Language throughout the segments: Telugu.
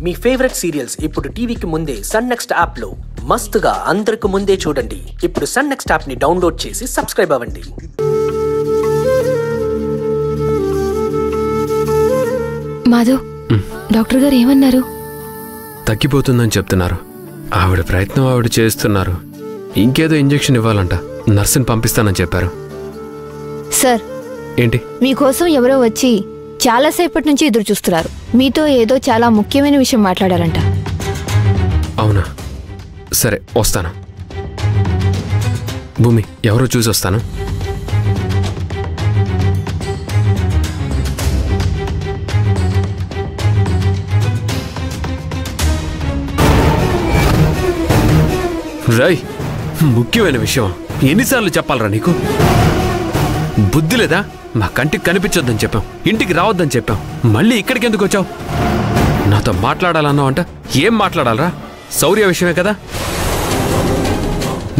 మీ ఫేవరెట్ సీరియల్స్ ఇప్పుడు టీవీకి ముందే సన్ నెక్స్ట్ యాప్ లో మస్తుగా అందరికి ముందే చూడండి. ఇప్పుడు సన్ నెక్స్ట్ యాప్ ని డౌన్లోడ్ చేసి సబ్స్క్రైబ్ అవ్వండి. మాధవ్, డాక్టర్ గారు ఏమన్నారు? తగ్గిపోతుందని చెప్తున్నారు. ఆవిడ ప్రయత్నం ఆవిడ చేస్తున్నారు. ఇంకేదో ఇంజెక్షన్ ఇవ్వాలంట. నర్సుని పంపిస్తానని చెప్పారు. సార్, ఏంటి? మీకోసం ఎవరో వచ్చి చాలాసేపటి నుంచి ఎదురు చూస్తున్నారు. మీతో ఏదో చాలా ముఖ్యమైన విషయం మాట్లాడారంట. అవునా? సరే, వస్తాను. భూమి, ఎవరో చూసి వస్తాను. రై, ముఖ్యమైన విషయం ఎన్నిసార్లు చెప్పాలరా నీకు? బుద్ధి లేదా? మా కంటికి కనిపించొద్దని చెప్పాం, ఇంటికి రావద్దని చెప్పాం, మళ్ళీ ఇక్కడికి ఎందుకు వచ్చావు? నాతో మాట్లాడాలన్నావు అంట. ఏం మాట్లాడాలరా? శౌర్య విషయమే కదా.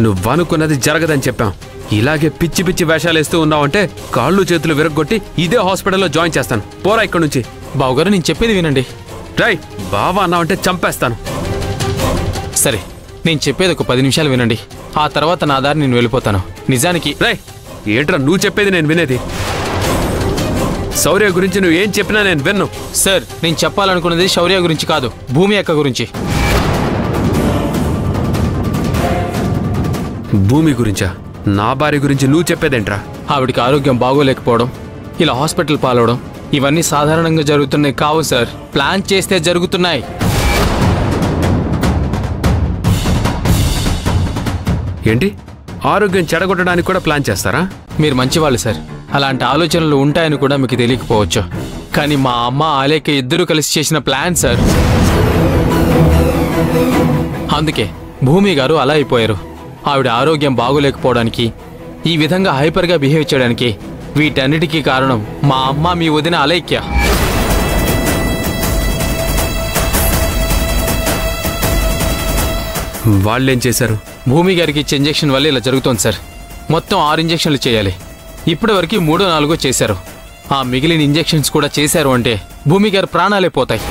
నువ్వనుకున్నది జరగదని చెప్పాం. ఇలాగే పిచ్చి పిచ్చి వేషాలు వేస్తూ ఉన్నావంటే కాళ్ళు చేతులు విరగొట్టి ఇదే హాస్పిటల్లో జాయిన్ చేస్తాను. పోరా ఇక్కడి నుంచి. బావగారు, నేను చెప్పేది వినండి. రై, బావా అన్నావంటే చంపేస్తాను. సరే, నేను చెప్పేది ఒక 10 నిమిషాలు వినండి. ఆ తర్వాత నా దారి నేను వెళ్ళిపోతాను. నిజానికి రై, ఏంట్రా నువ్వు చెప్పేది నేను వినేది? శౌర్య గురించి నువ్వు ఏం చెప్పినా నేను విన్ను. సార్, నేను చెప్పాలనుకున్నది శౌర్య గురించి కాదు, భూమి అక్క గురించి. భూమి గురించా? నా భార్య గురించి నువ్వు చెప్పేదేంట్రా? ఆవిడికి ఆరోగ్యం బాగోలేకపోవడం, ఇలా హాస్పిటల్ పాలవడం, ఇవన్నీ సాధారణంగా జరుగుతున్నాయి కావు సార్. ప్లాన్ చేస్తే జరుగుతున్నాయి. ఏంటి? ఆరోగ్యం చెడగొట్టడానికి కూడా ప్లాన్ చేస్తారా? మీరు మంచివాళ్ళు సార్. అలాంటి ఆలోచనలు ఉంటాయని కూడా మీకు తెలియకపోవచ్చు. కానీ మా అమ్మ ఆలేక ఇద్దరు కలిసి చేసిన ప్లాన్ సార్. అందుకే భూమి గారు అలా అయిపోయారు. ఆవిడ ఆరోగ్యం బాగోలేకపోవడానికి, ఈ విధంగా హైపర్గా బిహేవ్ చేయడానికి, వీటన్నిటికీ కారణం మా అమ్మ, మీ వదిన అలైక్య. వాళ్ళేం చేశారు? భూమి గారికి ఇచ్చే ఇంజెక్షన్ వల్ల ఇలా జరుగుతోంది సార్. మొత్తం 6 ఇంజెక్షన్లు చేయాలి. ఇప్పటి వరకు 3-4 చేశారు. ఆ మిగిలిన ఇంజెక్షన్స్ కూడా చేశారు అంటే భూమి గారి ప్రాణాలే పోతాయి.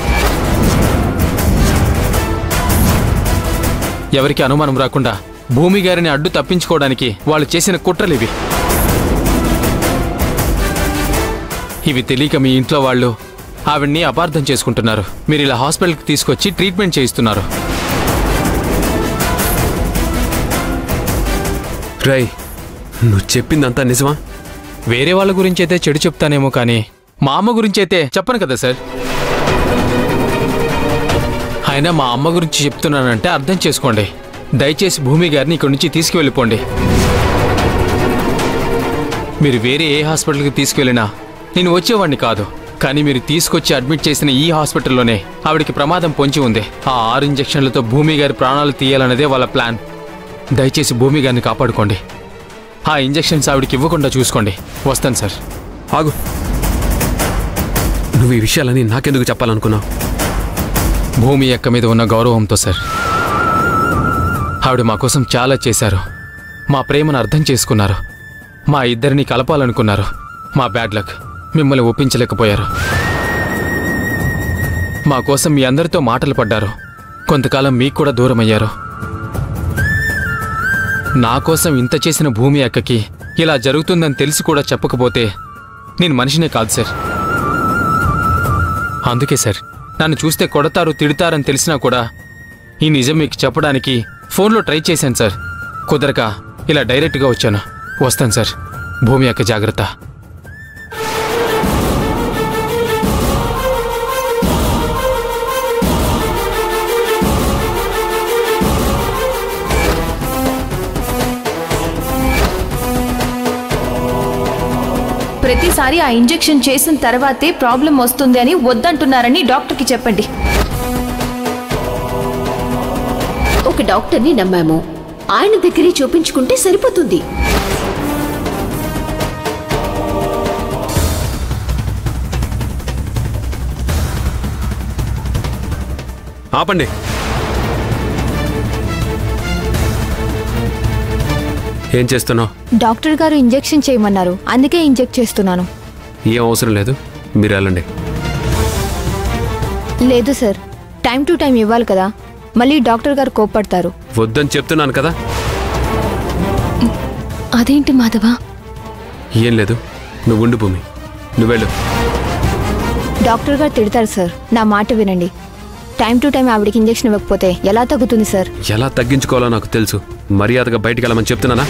ఎవరికి అనుమానం రాకుండా భూమి గారిని అడ్డు తప్పించుకోవడానికి వాళ్ళు చేసిన కుట్రలివి. ఇవి తెలియక మీ ఇంట్లో వాళ్ళు ఆవిడ్ని అపార్థం చేసుకుంటున్నారు. మీరు ఇలా హాస్పిటల్కి తీసుకొచ్చి ట్రీట్మెంట్ చేయిస్తున్నారు. రై, నువ్వు చెప్పిందంతా నిజమా? వేరే వాళ్ళ గురించి అయితే చెడు చెప్తానేమో, కానీ మా అమ్మ గురించి అయితే చెప్పను కదా సార్. అయినా మా అమ్మ గురించి చెప్తున్నానంటే అర్థం చేసుకోండి. దయచేసి భూమి గారిని ఇక్కడి నుంచి తీసుకువెళ్ళిపోండి. మీరు వేరే ఏ హాస్పిటల్కి తీసుకువెళ్ళినా నేను వచ్చేవాడిని కాదు. కానీ మీరు తీసుకొచ్చి అడ్మిట్ చేసిన ఈ హాస్పిటల్లోనే ఆవిడికి ప్రమాదం పొంచి ఉంది. ఆ 6 ఇంజెక్షన్లతో భూమి గారి ప్రాణాలు తీయాలన్నదే వాళ్ళ ప్లాన్. దయచేసి భూమి గారిని కాపాడుకోండి. ఆ ఇంజెక్షన్స్ ఆవిడికి ఇవ్వకుండా చూసుకోండి. వస్తాను సార్. ఆగు. నువ్వు ఈ విషయాలని నాకెందుకు చెప్పాలనుకున్నావు? భూమి అక్క మీద ఉన్న గౌరవంతో సార్. ఆవిడ మా కోసం చాలా చేశారు. మా ప్రేమను అర్థం చేసుకున్నారు. మా ఇద్దరిని కలపాలనుకున్నారు. మా బ్యాడ్ లక్, మిమ్మల్ని ఒప్పించలేకపోయారు. మా కోసం మీ అందరితో మాటలు పడ్డారు. కొంతకాలం మీకు కూడా దూరం అయ్యారు. నా కోసం ఇంత చేసిన భూమి అక్కకి ఇలా జరుగుతుందని తెలిసి కూడా చెప్పకపోతే నేను మనిషినే కాదు సార్. అందుకే సార్, నన్ను చూస్తే కొడతారు, తిడతారని తెలిసినా కూడా ఈ నిజం మీకు చెప్పడానికి ఫోన్లో ట్రై చేశాను సార్. కుదరక ఇలా డైరెక్ట్గా వచ్చాను. వస్తాను సార్. భూమి అక్క జాగ్రత్త. ప్రతిసారి ఆ ఇంజెక్షన్ చేసిన తర్వాతే ప్రాబ్లం వస్తుంది అని వద్దంటున్నారని డాక్టర్కి చెప్పండి. ఒక డాక్టర్ని నమ్మాము, ఆయన దగ్గరే చూపించుకుంటే సరిపోతుంది. ఆపండి. ఏం చేస్తున్నావు? డాక్టర్ గారు ఇంజెక్షన్ చేయమన్నారు, అందుకే ఇంజెక్ట్ చేస్తున్నాను. ఏం అవసరం లేదు, మీరు వెళ్ళండి. లేదు సార్, టైం టు టైం ఇవ్వాలి కదా, మళ్ళీ డాక్టర్ గారు కోప్పడతారు. వద్దని చెప్తున్నాను కదా. అదేంటి మాధవ? ఏం లేదు, నువ్వు ఉండు భూమి, నువ్వెళ్ళు. డాక్టర్ గారు తిడతారు సార్, నా మాట వినండి. టైం టు టైం ఆవిడకి ఇంజెక్షన్ ఇవ్వకపోతే ఎలా తగ్గుతుంది సార్? ఎలా తగ్గించుకోవాలో నాకు తెలుసు. మర్యాదగా బయటికి వెళ్ళమని చెప్తున్నానా?